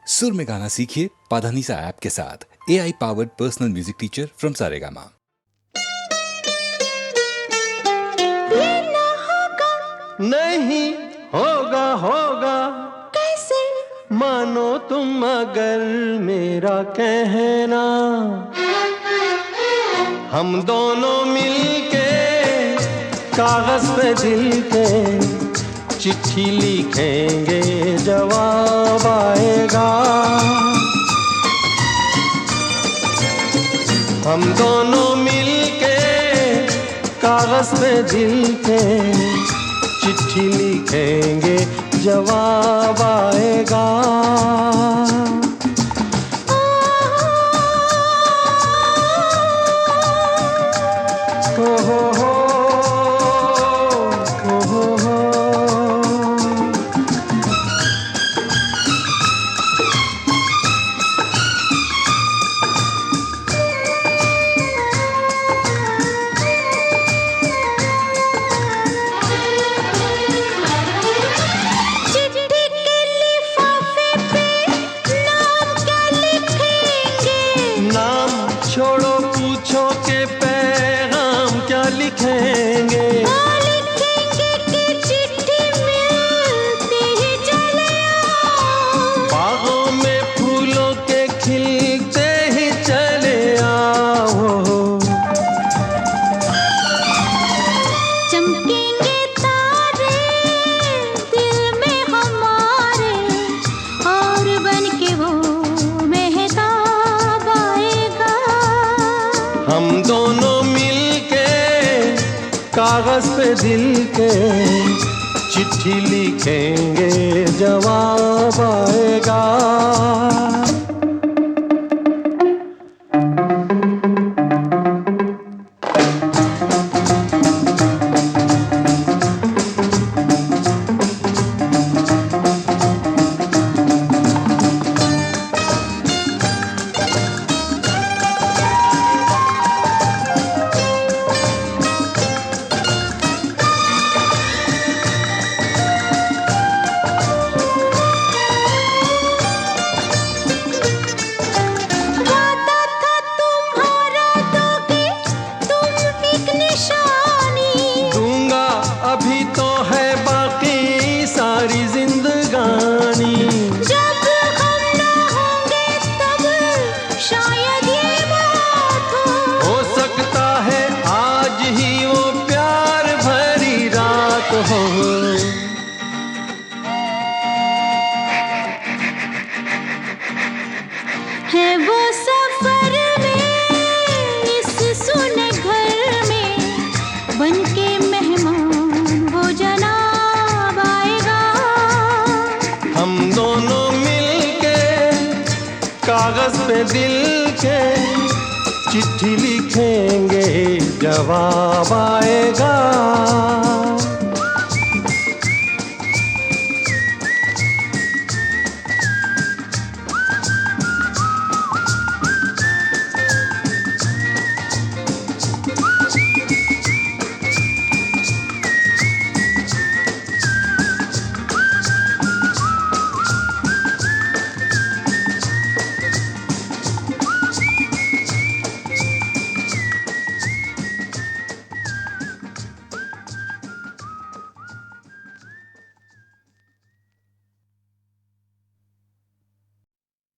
सुर में गाना सीखिए पाधानीसा ऐप के साथ। AI powered personal music teacher from Saregama. नहीं होगा होगा कैसे मानो तुम अगर मेरा कहना, हम दोनों मिलके कागज पे दिल के चिट्ठी लिखेंगे, जवाब आएगा। हम दोनों मिलके कागज पे दिल के चिट्ठी लिखेंगे, जवाब आएगा। हो हो हो हो हो हो। चिट्ठी के लिफाफे पे नाम क्या लिखेंगे? नाम छोड़ो पूछो के पैगाम क्या लिखेंगे। लिखेंगे कि चिट्ठी मिलती ही चले आओ। बागों में फूलों के खिलते ही चले आओ। चमकेंगे तारे दिल में हमारे, और बन के वो मेहताब आएगा। हम दोनों मिलके कागज पे दिल के चिट्ठी लिखेंगे, जवाब आएगा। वादा था तुम्हारा, दोगे तुम एक निशानी। दूंगा अभी तो है बाकी सारी जिंदगानी। जब हम ना होंगे तब शायद ये बात हो सकता है आज ही वो प्यार भरी रात हो। है वो सफर में इस सुने घर में, बन के मेहमान वो जनाब आएगा। हम दोनों मिलके कागज पे दिल के चिट्ठी लिखेंगे, जवाब आएगा।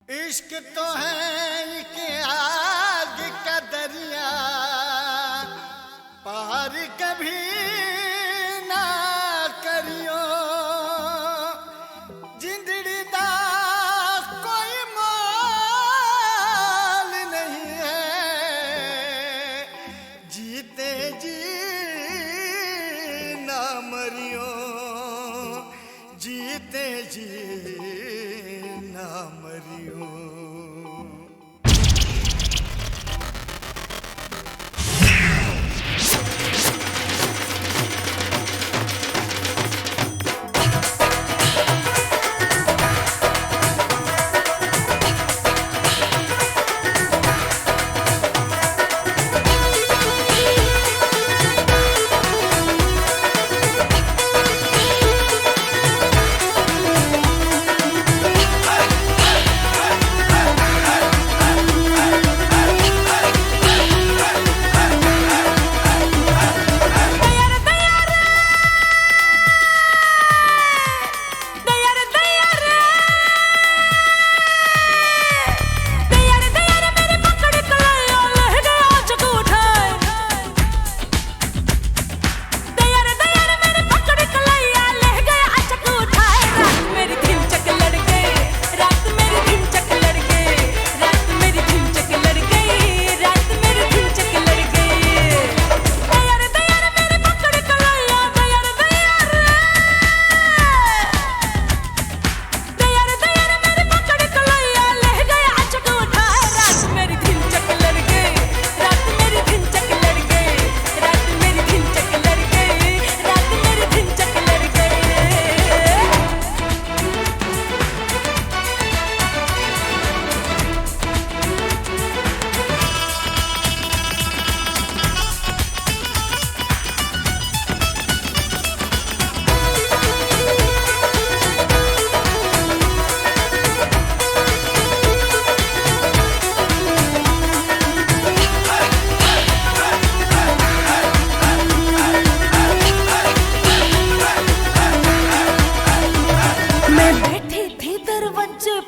इश्क तो है कि आग का दरिया, पार कभी ना करियो। जिंदड़ी दा कोई मोल नहीं है, जीते जी ना मरियो, जीते जी ना मरियो।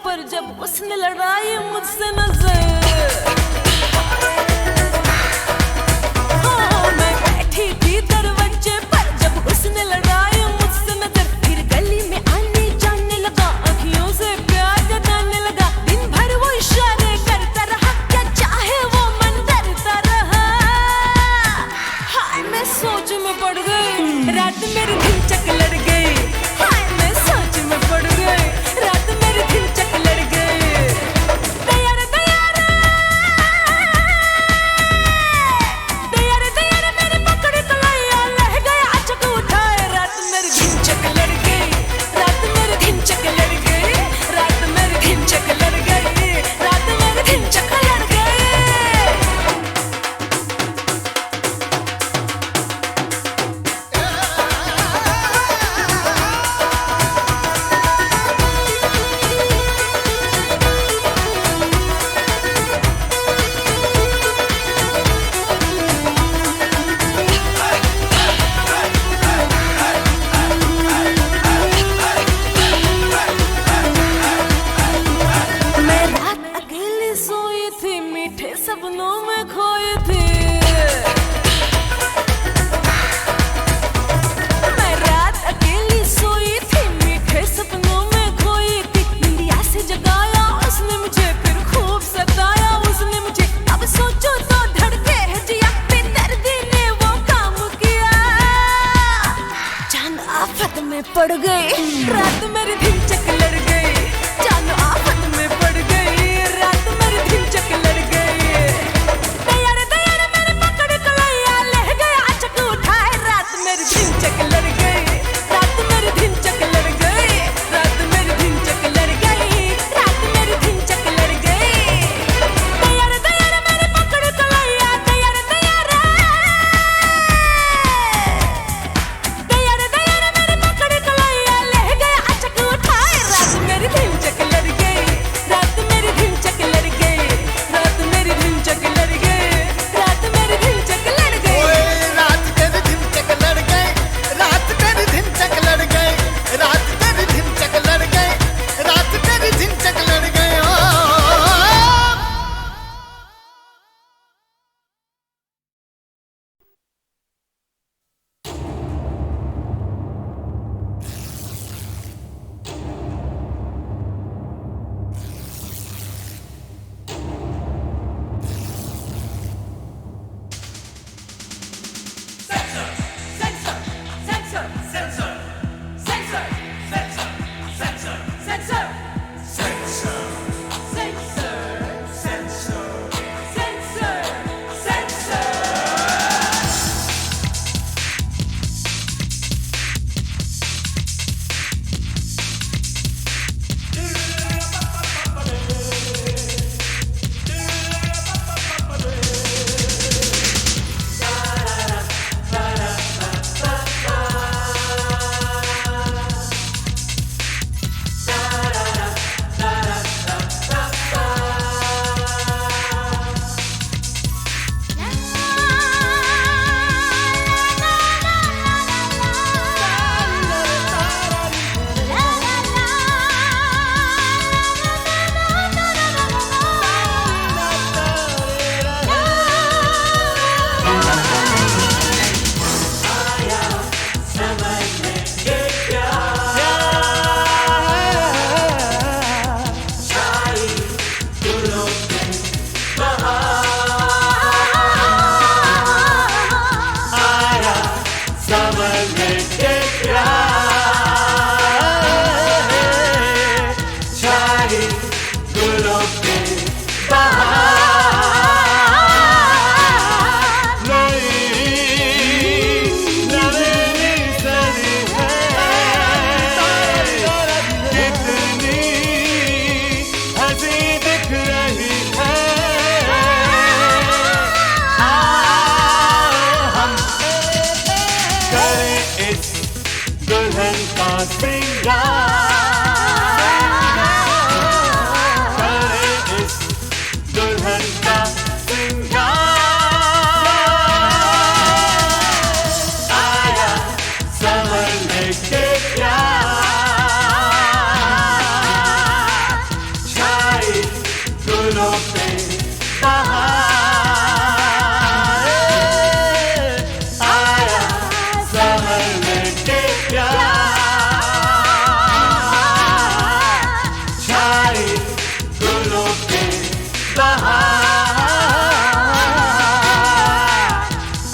पर जब उसने लड़ाई मुझसे नजर, हाँ मैं बैठी थी दरवाजे पर जब उसने लड़ाई मुझसे नजर, फिर गली में आने जाने लगा, अखियों से प्यार जताने लगा, दिन भर वो इशारे करता रहा, क्या चाहे वो मन करता रहा। हाय मैं सोच में पड़ गई, रात मेरी दिन चक लड़ गई, हाय मैं सोच में पड़ गई, रात मेरी दिन चक लड़ गई। दयार दयार दयार दयार मेरे पकड़ कलाइया लह गया अचक उठाए, रात मेरी दिन चक लड़ गई, रात मेरी दिन चक लड़ गई, रात मेरी दिन चक लड़ गई, रात मेरी दिन चक लड़ गई। मैं रात अकेली सोई थी, मीठे सपनों में खोई थी, मैं रात अकेली सोई थी, मीठे सपनों में खोई थी, निंदिया से जगाया उसने मुझे, फिर खूब सताया उसने मुझे, अब सोचो तो धड़के है जिया, बेदर्दी ने वो काम किया, जान आफत में पड़ गई, रात मेरी दिन चक लड़ गई, जान आफत में पड़ गई, रात मेरी दिन चक लड़ गई। दयार दयार मेरे पकड़ कलाइया लह गया अचक उठाए, रात मेरी दिन चक लड़ गई, रात मेरी दिन चक लड़ गई, रात मेरी दिन चक लड़ गई, रात मेरी दिन चक लड़ गई। दयार दयार मेरे पकड़ कलाइया, दयार दयार दयार दयार मेरे पकड़ कलाइया लह गया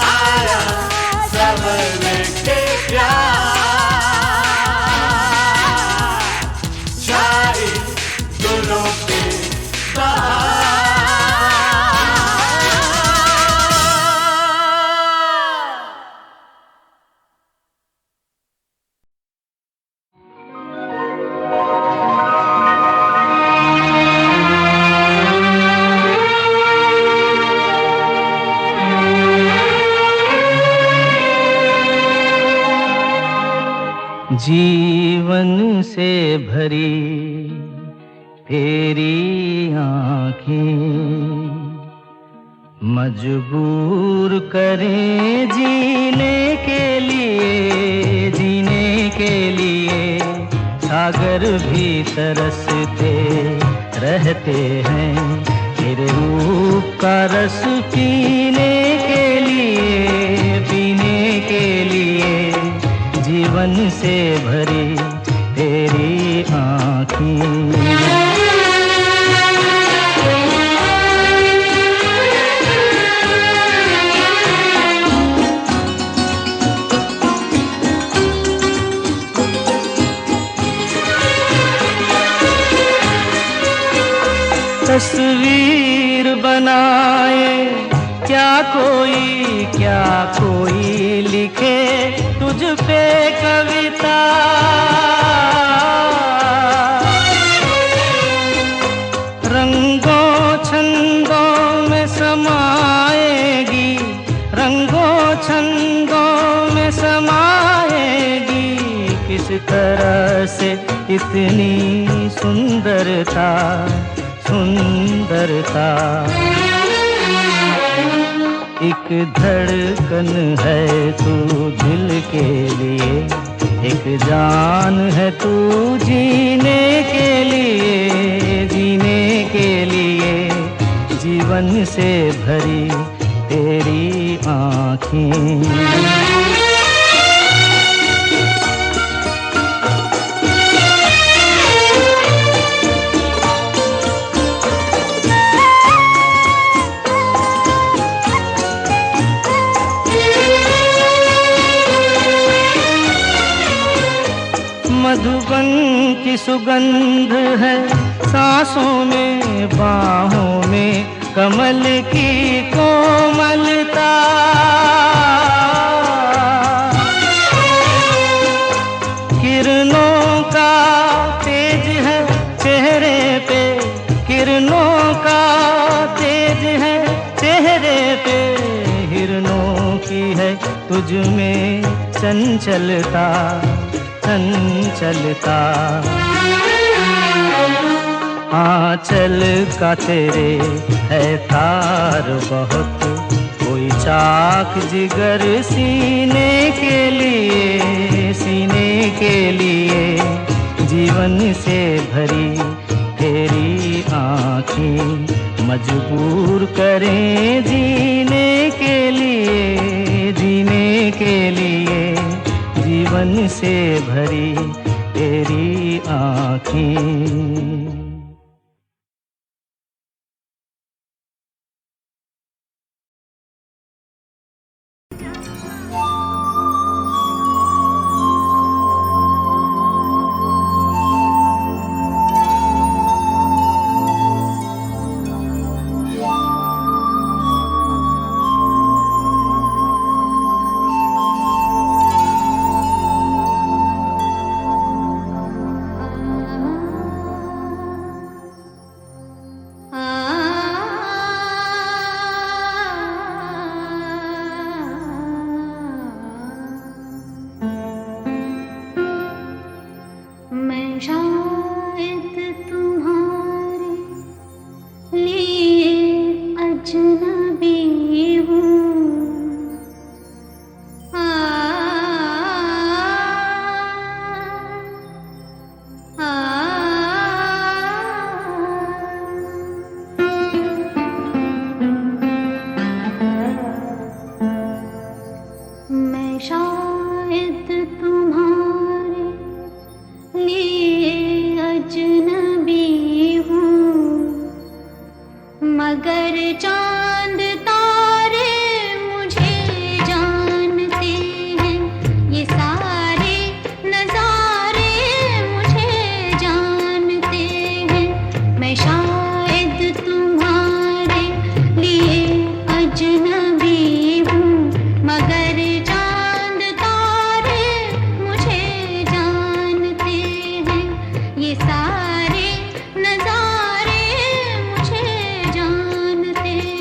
आया संवर के प्यार, छाई गुलों पे बहार। जीवन से भरी तेरी आँखें मजबूर करें जीने के लिए सागर भी तरसते रहते हैं तेरे रूप का रस पीने के लिए जीवन से भरी तेरी आँखें। तस्वीर बनाए क्या कोई लिखे तुझ पे कविता, रंगों छंदों में समाएगी, रंगों छंदों में समाएगी, किस तरह से इतनी सुंदरता। एक धड़कन है तू दिल के लिए, एक जान है तू जीने के लिए जीवन से भरी तेरी आँखें। मधुबन की सुगंध है सांसों में, बाहों में कमल की कोमलता, किरणों का तेज है चेहरे पे, किरणों का तेज है चेहरे पे, हिरणों की है तुझ में चंचलता। आंचल का तेरे है तार बहुत, कोई चाक जिगर सीने के लिए जीवन से भरी तेरी आँखें मजबूर करें जीने के लिए जीवन से भरी तेरी आँखें। मगर चांद तारे मुझे जानते हैं, ये सारे नजारे मुझे जानते हैं। मैं शायद तुम्हारे लिए अजनबी हूँ, मगर चांद तारे मुझे जानते हैं, ये सारे नजारे मुझे जानते हैं।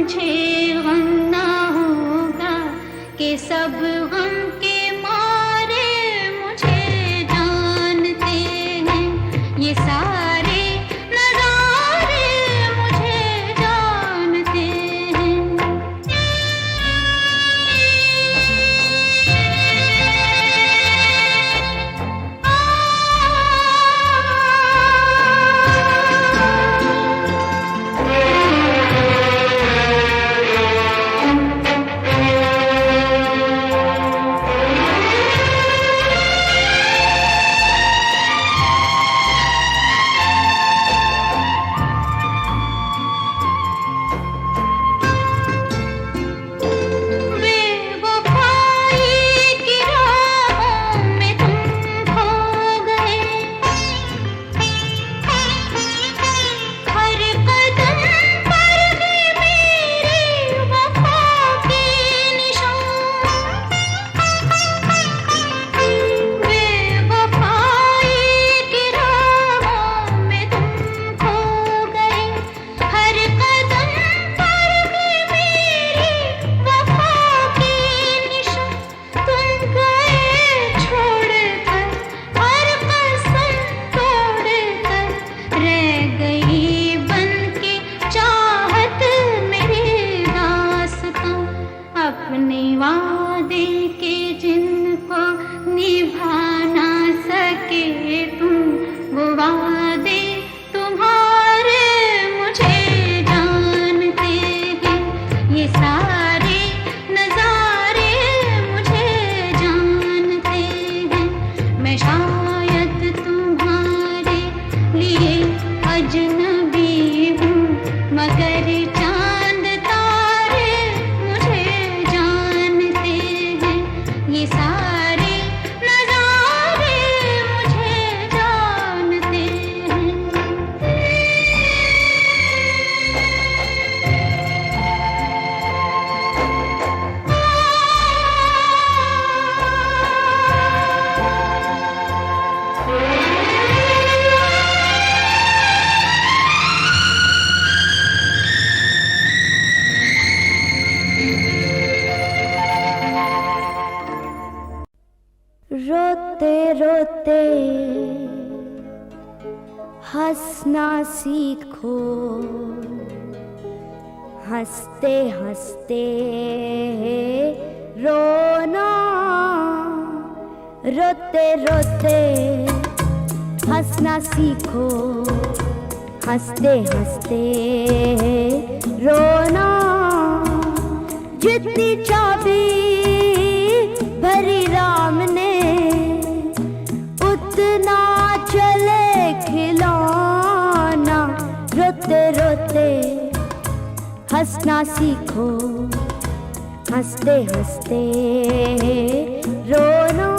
मुझे गम ना होगा कि सब गम के मारे मुझे जानते हैं ये सारे नजारे मुझे जानते हैं। अपने वादे के जिनको निभा ना सके तुम, वो वादे तुम्हारे मुझे जानते हैं ये सारे नजारे मुझे जानते हैं। मैं शायद तुम्हारे लिए अजनबी हूँ मगर चांद तारे मुझे जानते हैं ये सारे नजारे मुझे जानते हैं। रोते रोते हंसना सीखो, हंसते हंसते रोना। रोते रोते हंसना सीखो, हंसते हंसते रोना। जितनी चाबी भरी राम ने उतना चले खिलौना। रोते रोते हंसना सीखो, हंसते हंसते रोना।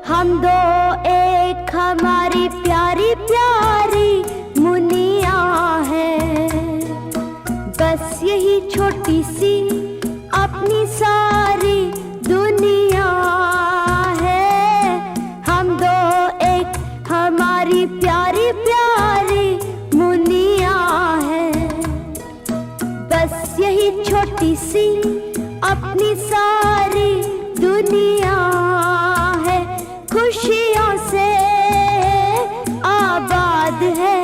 हम दो एक हमारी प्यारी प्यारी मुनिया है, बस यही छोटी सी अपनी सारी दुनिया है। हम दो एक हमारी प्यारी प्यारी मुनिया है, बस यही छोटी सी अपनी सारी दुनिया है। खुशियों से आबाद है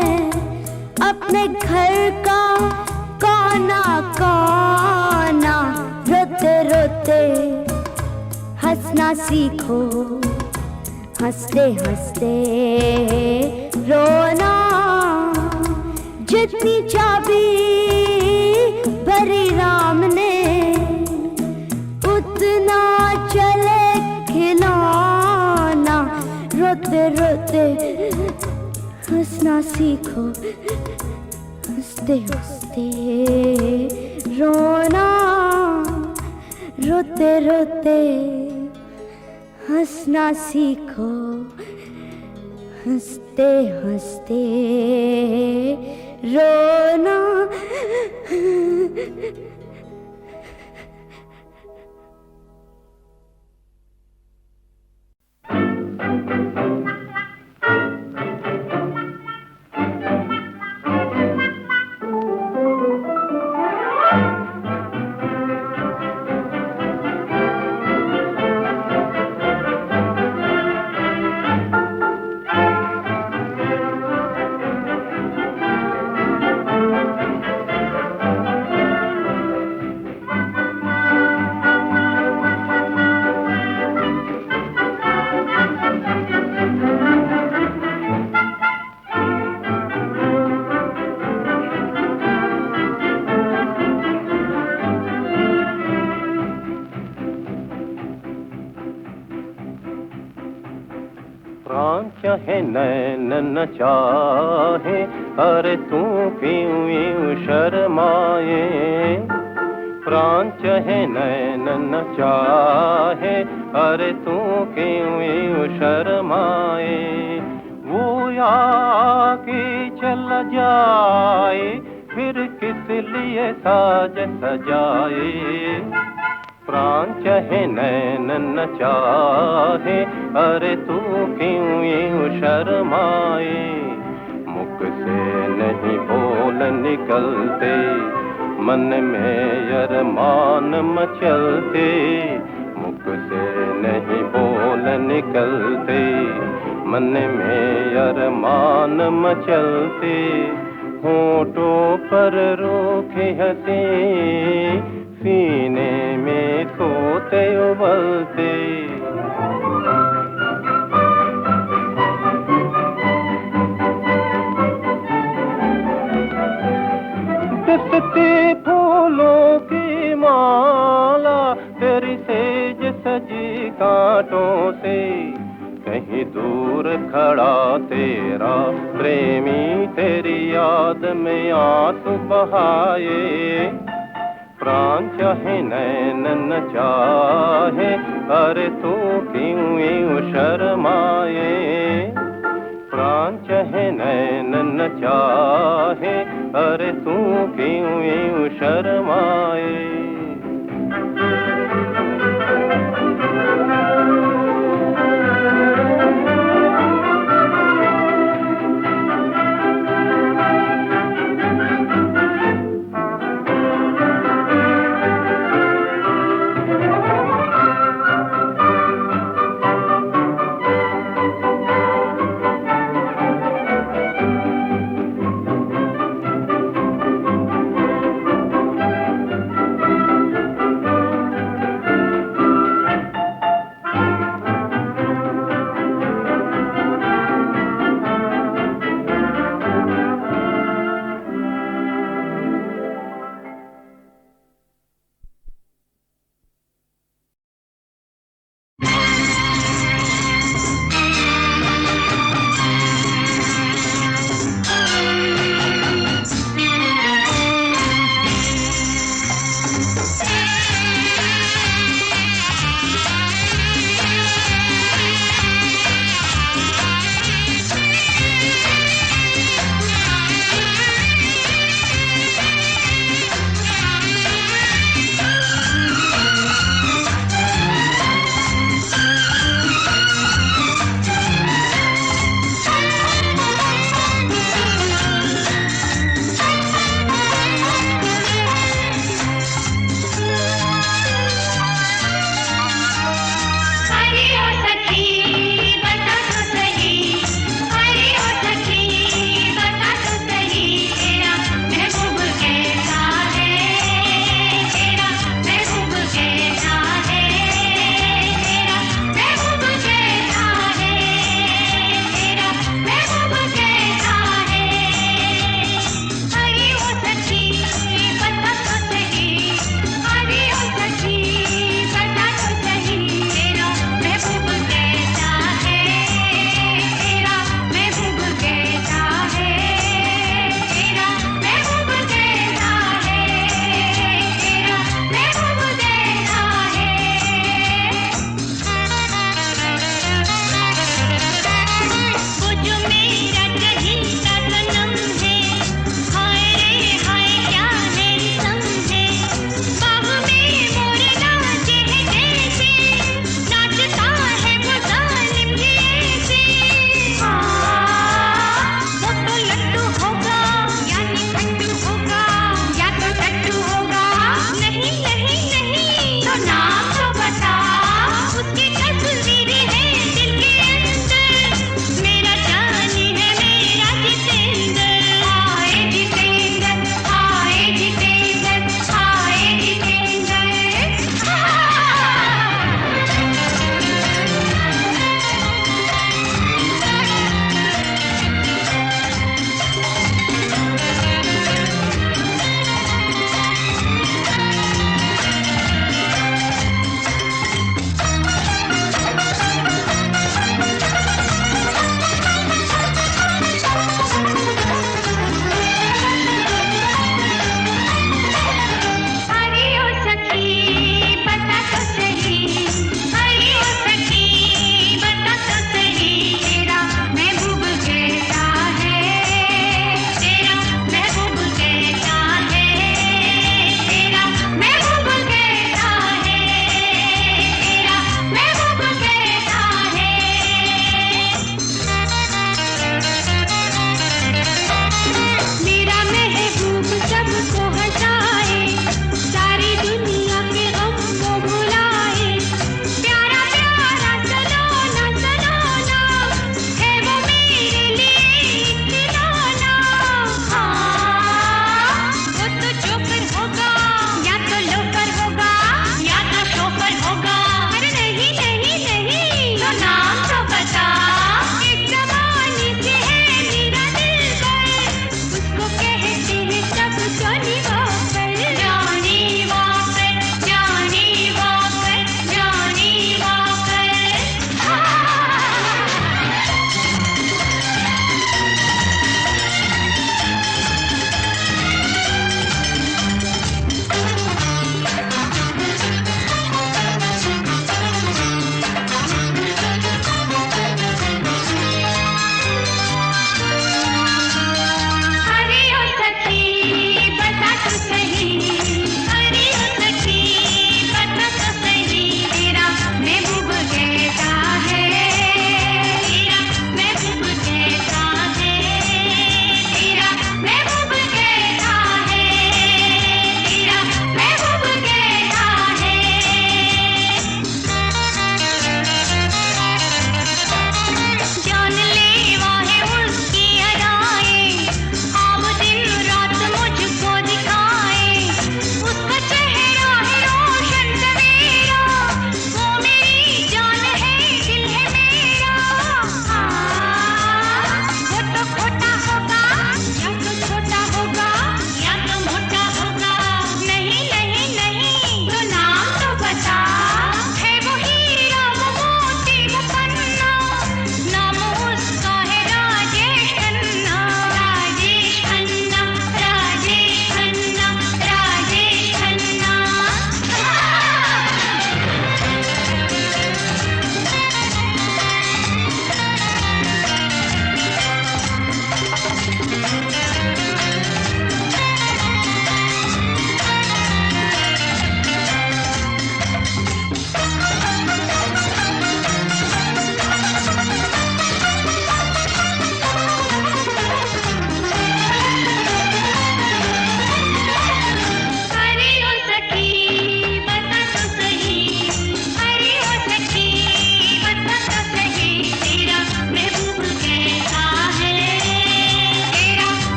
अपने घर का कोना कोना। रोते रोते हंसना सीखो, हंसते हंसते रोना। जितनी चाबी भरी राम ने उतना चले खिलौना। रोते रोते हंसना सीखो, हंसते हंसते रोना। रोते रोते हंसना सीखो, हंसते हंसते रोना। प्राण चाहे नैन न चाहे, अरे तू क्यों यूं शर्माए। प्राण चाहे नैन न चाहे, अरे तू क्यों यूं शर्माए। वो आके चला जाए, फिर किस लिए साज सजाए। प्राण चाहे नैन न चाहे, अरे तू क्यों यूं शर्माए। मुख से नहीं बोल निकलते, मन में अरमान मचलते। मुख से नहीं बोल निकलते, मन में अरमान मचलते। होठों पर रूखे हंसी, सीने में सोते उबलते। दिसती फूलों की माला, तेरी सेज सजी कांटों से। कहीं दूर खड़ा तेरा प्रेमी, तेरी याद में आंसू बहाए। प्राण चाहे नैन न चाहे, अरे तू क्यों यूं शर्माए। प्राण चाहे नैन न चाहे, अरे तू क्यों यूं शर्माए।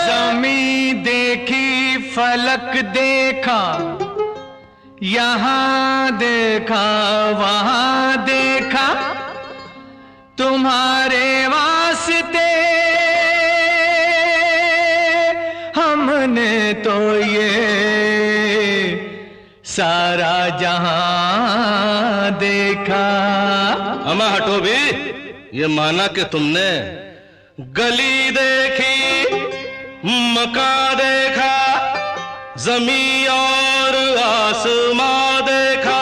ज़मीं देखी फलक देखा, यहाँ देखा वहाँ देखा, तुम्हारे वास्ते हमने तो ये सारा जहां देखा। अमा हटो भी, ये माना कि तुमने गली देखी, मकान देखा, जमीन और आसमां देखा,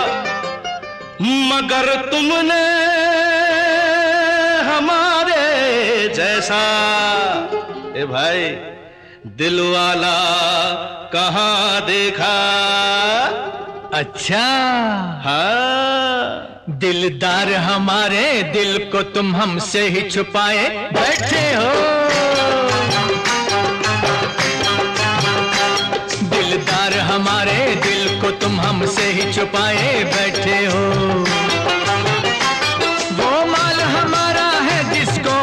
मगर तुमने हमारे जैसा ए भाई दिल वाला कहाँ देखा। अच्छा हाँ, दिलदार हमारे दिल को तुम हमसे ही छुपाए बैठे हो। दिलदार हमारे दिल को तुम हमसे ही छुपाए बैठे हो। वो माल हमारा है जिसको,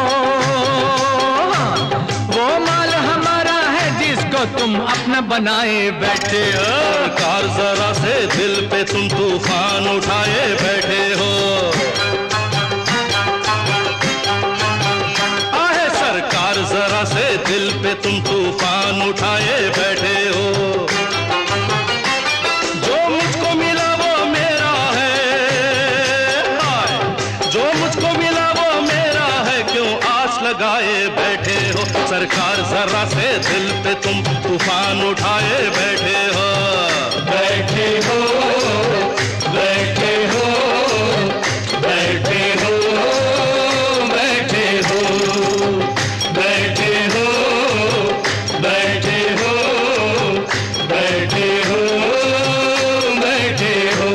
वो माल हमारा है जिसको तुम अपना बनाए बैठे हो। सरकार जरा से दिल पे तुम तूफान उठाए बैठे हो। आहे सरकार जरा से दिल पे तुम तूफान उठाए बैठे हो। जो मुझको मिला वो मेरा है, जो मुझको मिला वो मेरा है, क्यों आस लगाए बैठे हो। सरकार जरा से दिल पे तुम तूफान उठाए बैठे हो। बैठे हो, बैठे हो, बैठे हो, बैठे हो, बैठे हो, बैठे हो, बैठे हो, बैठे हो।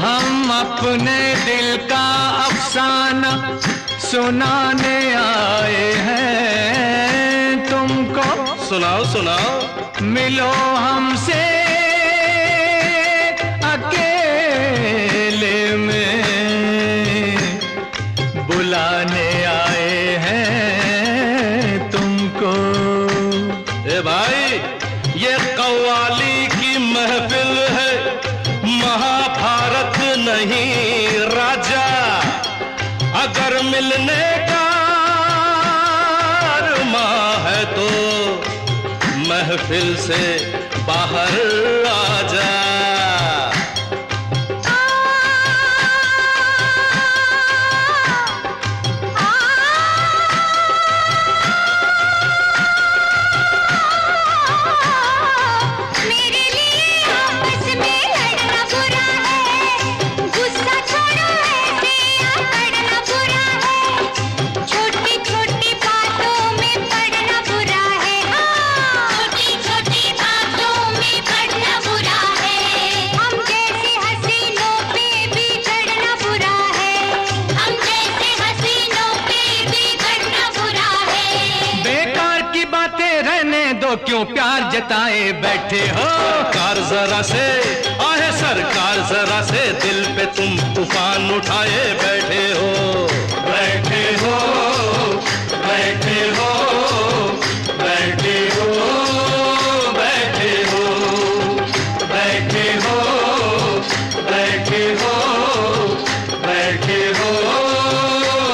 हम अपने दिल का अफसाना सुनाने आए हैं तुमको। सुनाओ सुनाओ। मिलो हमसे अकेले में, बुलाने आए हैं तुमको। ए भाई, ये कव्वाली की महफिल है, महाभारत नहीं राजा। अगर मिलने का अरमां है तो महफिल से बाहर आ जा। मेरे लिए आपस में लड़ना बुरा है, गुस्सा छोड़ो ऐसे पड़ना बुरा है, छोटी छोटी बातों में पड़ना बुरा है। छोटी छोटी बातों में पड़ना बुरा है। हम जैसे हसीनों पे भी चढ़ना बुरा है, हम जैसे हसीनों पे भी चढ़ना बुरा है। बेकार की बातें रहने दो, क्यों प्यार जताए बैठे हो। सरकार जरा से, आहे सरकार जरा से दिल पे तुम तूफान उठाए बैठे हो। बैठे हो, बैठे हो, बैठे हो, बैठे हो, बैठे हो, बैठे हो, बैठे हो,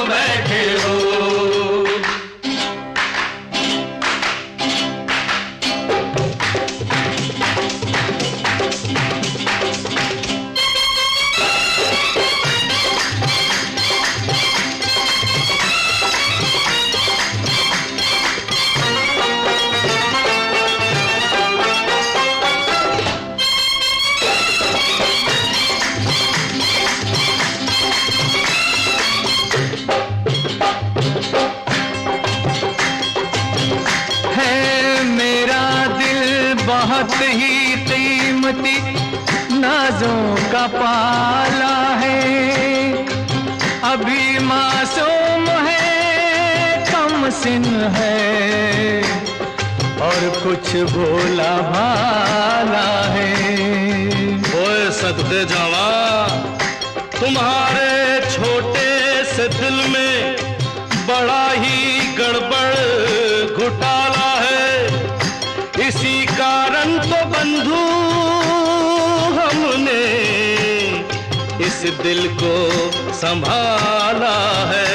बैठे हो। बहुत ही कीमती नाजों का पाला है, अभी मासूम है, कम सिन है और कुछ भोला भाला है। ओए सदके जावा, तुम्हारे छोटे से दिल में बड़ा ही गड़बड़ घोटाला है, इसी कारण तो बंधु हमने इस दिल को संभाला है।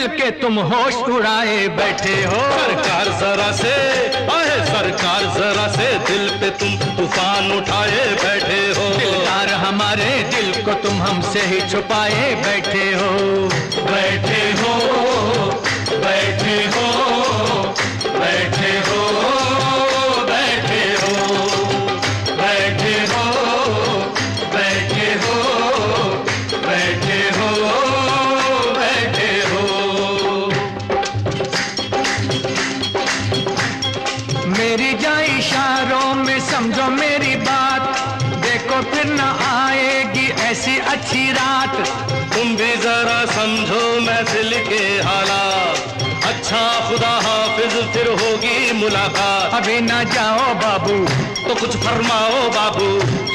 के तुम होश उड़ाए बैठे हो। सरकार जरा से आहे, सरकार जरा से दिल पे तुम तूफान उठाए बैठे हो। दिलदार हमारे दिल को तुम हमसे ही छुपाए बैठे हो। बैठे हो, बैठे हो, बैठे हो, बैठे हो, बैठे हो, बैठे हो, बैठे हो, बैठे हो। मेरी जाए इशारों में समझो मेरी बात, देखो फिर न आएगी ऐसी अच्छी रात। तुम भी जरा समझो महफिल के हालात, अच्छा खुदा हाफिज फिर होगी मुलाकात। अभी ना जाओ बाबू तो कुछ फरमाओ बाबू,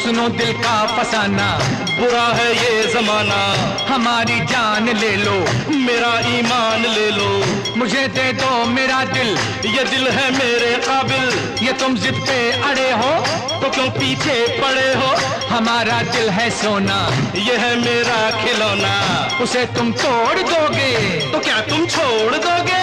सुनो दिल का फसाना, बुरा है ये जमाना। हमारी जान ले लो, मेरा ईमान ले लो, मुझे दे दो मेरा दिल, ये दिल है मेरे काबिल। ये तुम जिद पे अड़े हो तो क्यों पीछे पड़े हो, हमारा दिल है सोना, ये है मेरा खिलौना। उसे तुम तोड़ दोगे तो क्या तुम छोड़ दोगे?